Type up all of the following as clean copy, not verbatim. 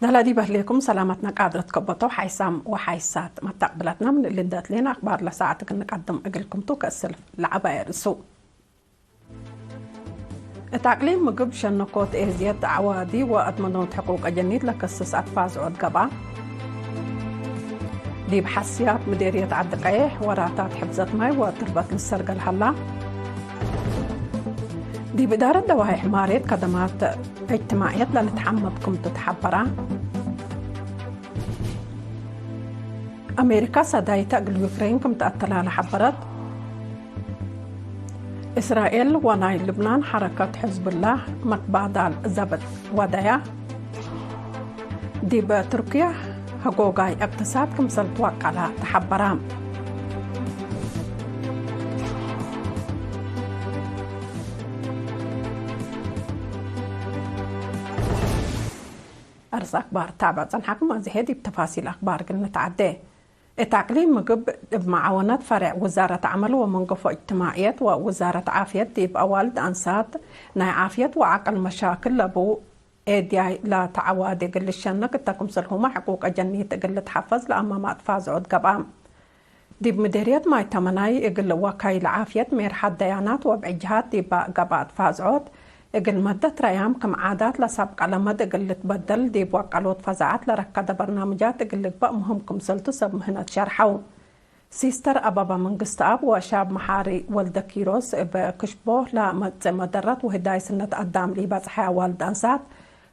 دلادي بهليكم سلامتنا قادرة تكبطو حيسام وحيسات ما تقبلتنا من اللي دات لنا أخبار لساعتك نقدم أقلكم تو كالسلف العباير السوق التعقليم مقب شنقوت إيزياد عوادي وأدمنون حقوق أجنيد لكسس أطفاز عود قبع دي بحسيات مديرية عدقيح وراتات حفظة ماي وتربط للسرقة الحلا دي بإدارة دواهي حمارية خدمات اجتماعية لنتحمدكم تتحبرا أمريكا صدايتا قل يوكرين كم تأتلا لحبرت إسرائيل وناي لبنان حركة حزب الله مقبادال زبط ودايا دي بتركيا حقوقاي اقتصاد كم سلطوق على تحبرا أرز أخبار تابعة حكم هذه بتفاصيل أخبار قلنا تعدي التعقليم مقب بمعاونات فرع وزارة عمل ومنقفة اجتماعيات ووزارة عافية ديب أوالد أنسات ناي عافية وعقل مشاكل لبو إيدياي لا تعوادي قل الشنك تاكم سلهما حقوق أجنية قل تحفظ لأما ما تفاز عود قبام ديب مديرية ماي تمناي قل وكاي العافية مير حد ديانات وبعجهات ديب قبات فاز عود اقل مدة ريام كم عادات لسابق على مدى اقل تبدل دي بوقالوت فزعات لركض برنامجات اقل بقى مهمكم سلطو سب مهنة شرحو سيستر أبابا منقست أب وشاب محاري والد كيروس بكشبوه مدرات وهداي سنة قدام لي بزحيا والد أنسات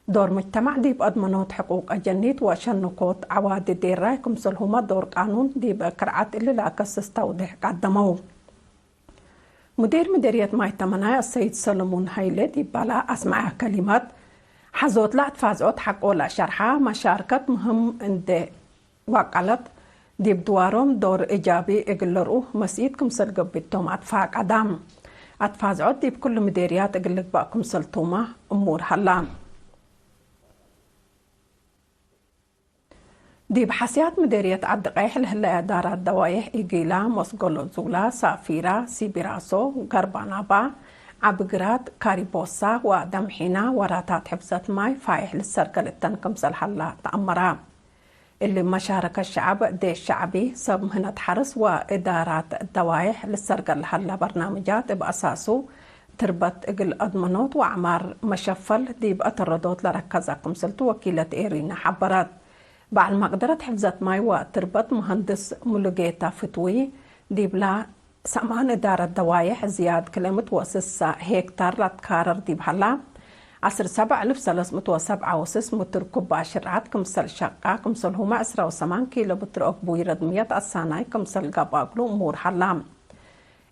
دور مجتمع دي بأضمنوت حقوق أجنيت وشنقوت عواد دير رايكم سلهما دور قانون دي بكرعات اللي لا كسس توضيح قدموه مدير مديرية ماي تمناي السيد سلمون هايلي دي بالا أسمع كلمات حزوت لا تفازوت حق ولا شرحة مشاركة مهم عند وقالت دي بدوارهم دور إيجابي إقلروا مسيدكم سلقب بيتهم أتفاق عدام أتفازوت دي بكل مديريات إقلق باكم سلطومة أمور هلان دي بحسيات مديرية عدقيح لهلا إدارة دوايح إيجيلا مسقولو زولا سافيرا سيبيراسو غربانابا عبقرات كاريبوسا ودمحينا وراتات حفظة ماي فايح للسرقة للتنكم سلحلا تأمرا اللي مشاركة الشعب دي الشعبي سب مهنة حرس وإدارات الدوايح للسرقة لحلا برنامجات بأساسو تربط إقل أضمنوت وعمار مشفل دي بأتردوت لركزاكم سلطو وكيلة إيرينا حبرات بعد مقدرة حفظة ماي وتربط مهندس ملوغيتا فتوي دي بلا سامان إدارة دوايح زياد كلمة وسس هكتار لتكارر دي بحلا 17307 متر كوب عشرات كمسل شقة كمسل هما 8 كيلو متر أكبوي ردمية الساناي كمسل قباقلو أمور حلام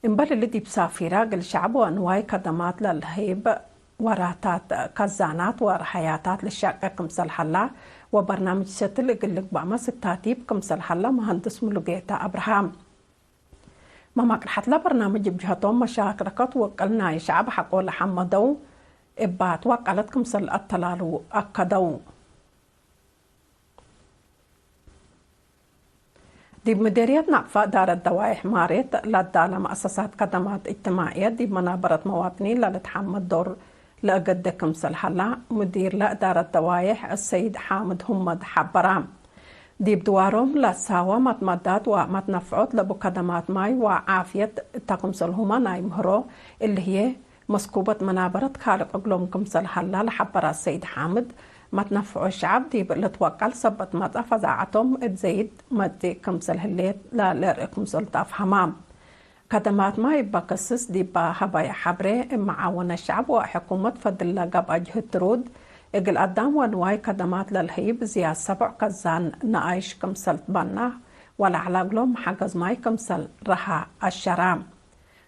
إنبال اللي دي بسافيرا قل شعب وأنواي خدمات للهيب وراتات كزانات ورحياتات للشقة كمسل حلا وبرنامج شتل يقلق بعمل ستاتيب كمسل حلا مهندس ملوغيتا أبراهام ما مقرحت لا برنامج بجهتهم مشاكركات وقلنا يشعب حقو لحمدو إبات وقالت كمسل التلالو أكدو دي بمديرية نقفة دار الدوايح ماريت لدى مؤسسات خدمات اجتماعية دي منابرة مواطنين لتحمد دور لقد كمسل حلا مدير لإدارة الدوايح السيد حامد همد حبرام دي بدوارهم لساوى متمدات ومتنفعات لبو خدمات ماي وعافية تقمسل هما نايمهرو اللي هي مسكوبة منابرة خالق أقلوم كمسل حلا لحبرا السيد حامد متنفعو الشعب دي لتوقل سبت مدى فزاعتهم تزيد مدي كمسل هليت لا لرقمسل تفهمام خدمات ما يبقى قصص دي بهبايا حبري معاونة الشعب وحكومة فضل لقب أجهد ترود إقل قدام ونواي خدمات للهيب زياد 7 كزان نعيش كمسل تبنى ولا علاقلهم حقز ماي كمسل رها الشرام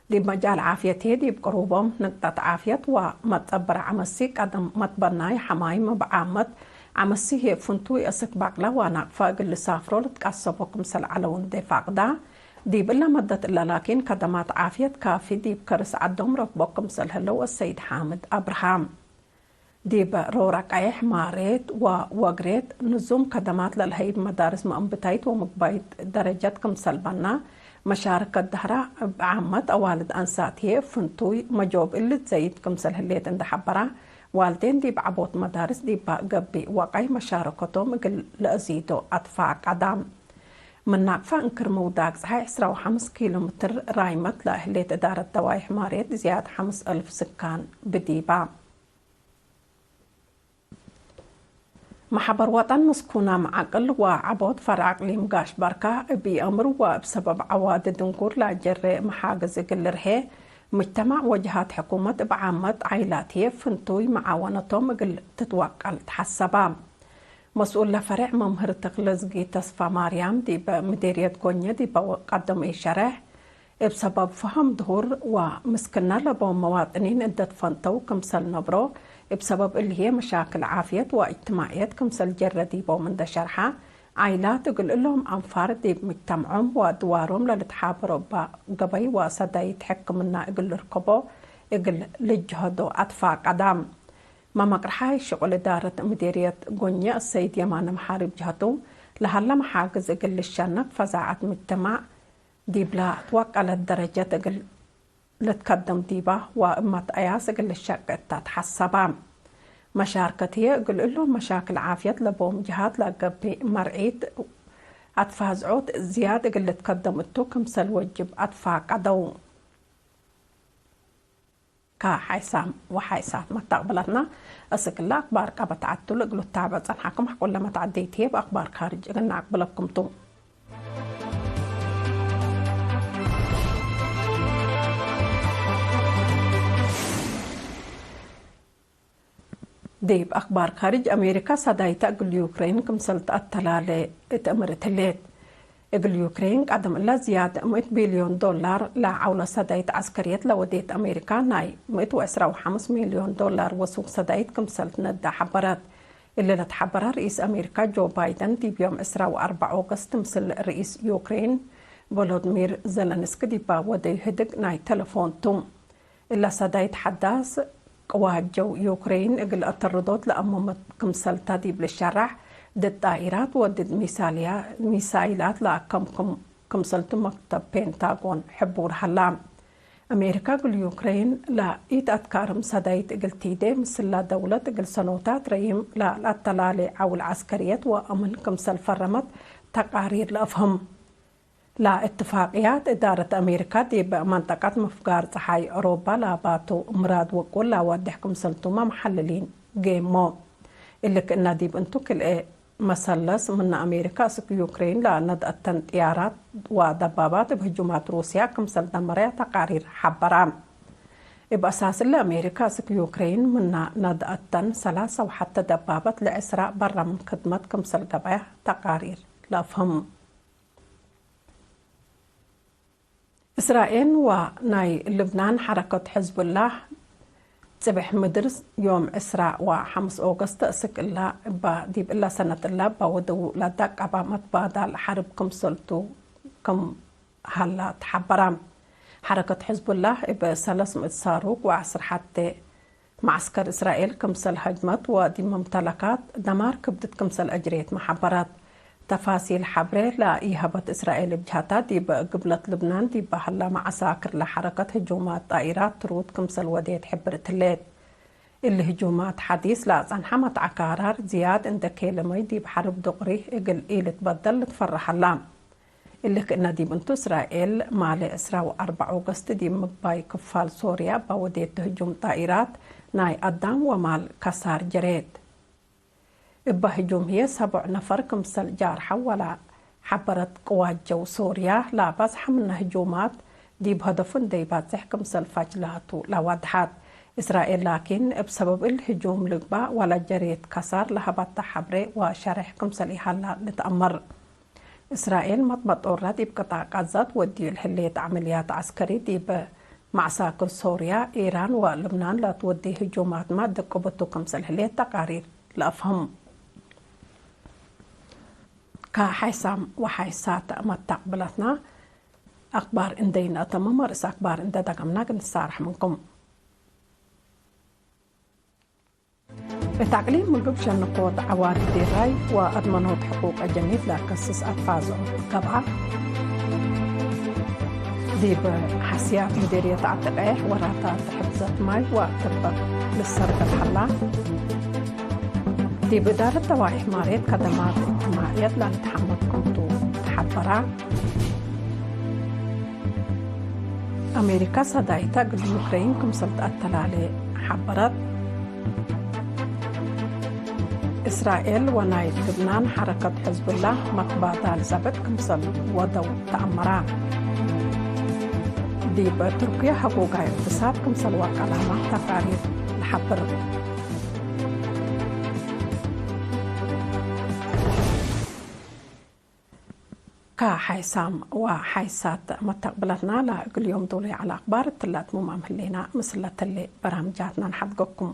دي مجال عافيتي دي بقروبهم نقطة عافية ومتبر عمسي قدم متبناي حمايم بعامت عمسي هي فنتوي أسك باقلا ونقفا قل سافرو لتقصبو كمسل علون دي فاقدا دي بلا مدة إلا لكن خدمات عافية كافي دي بكرس عدهم ركبوكم سلهلو السيد حامد أبراهام دي برورك أيح ماريت ووغريت نزوم خدمات للهيب مدارس مأنبتايت ومقبايت درجاتكم سلبنا مشاركة دهرة بعامة أوالد أنسات هي فنتوي مجوب اللي تزيد كمسل هليت عند حبرة والدين دي بعبوت مدارس دي بقبي وقاي مشاركتهم لأزيدو أدفع قدام من ناقفة انكر موداك صحيح 15 كيلومتر رايمت لأهلية إدارة دوايح ماريت زيادة 5000 سكان بديبا محبر وطن مسكونة معقل وعبود فرع اقليم قاش بركة بأمر وبسبب عواد دنكور لاجر محاجز قلرهي مجتمع وجهات حكومة بعامة عائلاتي فنتوي معاونتهم قل تتوقع تحسبا مسؤول لفرع ممهر تغلزقي تصفى مريم دي بمديرية كونيا دي بقدم إشارح بسبب فهم ظهور ومسكنا لبو مواطنين عدة فنتو كمسل نبرو بسبب اللي هي مشاكل عافية واجتماعية كمسل جردي بو من دا شرحة عائلات يقول لهم أنفار دي بمجتمعهم ودوارهم للتحابروا بقبي وصدا يتحكم منا يقول ركبو يقول لجهدو أدفع قدام ما مقرحاي شغل إدارة مديرية قنية السيد يمان محارب جهتو لهلا محاجز يقول للشنق فزاعة مجتمع دي بلا توقع للدرجة تقل لتقدم ديبا وإما تأياس يقل للشقة تتحسبا مشاركتي يقول لهم مشاكل عافية لبوم جهات لقبي مرعيد أدفع زعود زيادة يقل لتقدم التوكم سالوجب أدفع قدو كحيسام وحيسات ما تقبلتنا أسك الله أخبار قبط عدتو لقلو التابع صنحكم حقول لما تعديتيه بأخبار خارج قلنا أقبلكم تو ديب أخبار خارج أمريكا صدايتا قل يوكرين كمسلت التلالي اتأمرت الليت قل يوكرين قدم الله زيادة 100 بليون دولار لعولة صدايت عسكريات لوديت أمريكا ناي 115 مليون دولار وسوق صدايت كمسلت ندى حبرات اللي لتحبرها رئيس أمريكا جو بايدن دي بيوم 4 أغسطس مثل رئيس يوكرين فولودمير زيلنسكي دي ودي هدق ناي تلفون توم إلا صدايت حداث قوات جو يوكرين اقل التردد لأمم كمسلتا دي بالشرح ضد طائرات وضد ميسايلات كمسلتو مكتب بنتاغون حبور حلام أمريكا قل يوكرين لا إيد أتكارم صدايت اقل تيدي مثل دولة اقل سنوتات ريم لا التلالي أو العسكريات وأمن كمسل فرمت تقارير لأفهم لا اتفاقيات إدارة أمريكا دي بمنطقة مفقار صحاي أوروبا لا باتو مراد وقول لا ودحكم سلطوما محللين جيمو اللي كنا دي بنتو كل مسلس من أمريكا سك يوكرين لا ندأتن طيارات ودبابات بهجومات روسيا كمسل دمرية تقارير حبرام بأساس أمريكا سك يوكرين من ندأتن 3 وحتى دبابات لإسراء برا من خدمة كمسل قبايا تقارير لا فهم إسرائيل وناي لبنان حركة حزب الله تبح مدرس يوم إسراء و5 أغسطس أسك الله ديب الله سنة الله بودو لدك أبا متبادل حرب كم سلطو كم هلا تحبرام حركة حزب الله بسلس متصاروك وعصر حتى معسكر إسرائيل كمسل هجمت ودي ممتلكات دمار كبدت كمسل أجريت محبرات تفاصيل حبرة لا إيهابت إسرائيل بجهتها دي بقبلة لبنان دي بحلا مع عساكر لحركة هجومات طائرات ترود كمسل وديت حبرة الليل اللي هجومات حديث لا زنحمت عقارار زياد عند كلمة دي بحرب دغري اقل إيل تبدل تفرح اللام اللي كنا دي بنتو إسرائيل مالي إسراء 4 أغسطس دي مباي كفال سوريا بوديت هجوم طائرات ناي أدام ومال كسار جريد بهجوم هي 7 نفر كمسل جارحة ولا حبرت قوات جو سوريا لا بس حملنا هجومات دي بهدفن دي باتح كمسل فجلاتو لوادحات إسرائيل لكن بسبب الهجوم لقبا ولا جريت كسار لهبات حبري وشرح كمسل إحالا لتأمر إسرائيل مطبط أوراد بقطاع غزة ودي الحلية عمليات عسكري دي بمعساكر سوريا إيران ولبنان لا تودي هجومات ما دقبتو كمسل حلية تقارير لأفهم كحيسام وحيسات ما تقبلتنا أخبار إندينا تمام رئيس أخبار إندا دقمنا نصارح منكم بتعليم ملقبش النقود عواد ديراي وأضمنوا حقوق الجميع لا كسس أطفازهم كبعة دي بحسيات مديرية عتقاح وراتات حفظة ماي وتبقى للسرد الحلا دي بدارة دواعي حمارية خدمات اجتماعية لنتحمد كنتو تحبرا أمريكا صدايتا قد يوكرين كمسلت التلالي حبرت إسرائيل ونايت لبنان حركة حزب الله مقباضة لزبط كمسل ودو تأمرا دي بتركيا حقوق اقتصاد كمسل وكلامة تقارير الحبر كحيسام وحيسات متقبلتنا لكل يوم دولي على أخبار التلات ممام هلينا مثل اللي برامجاتنا نحدقكم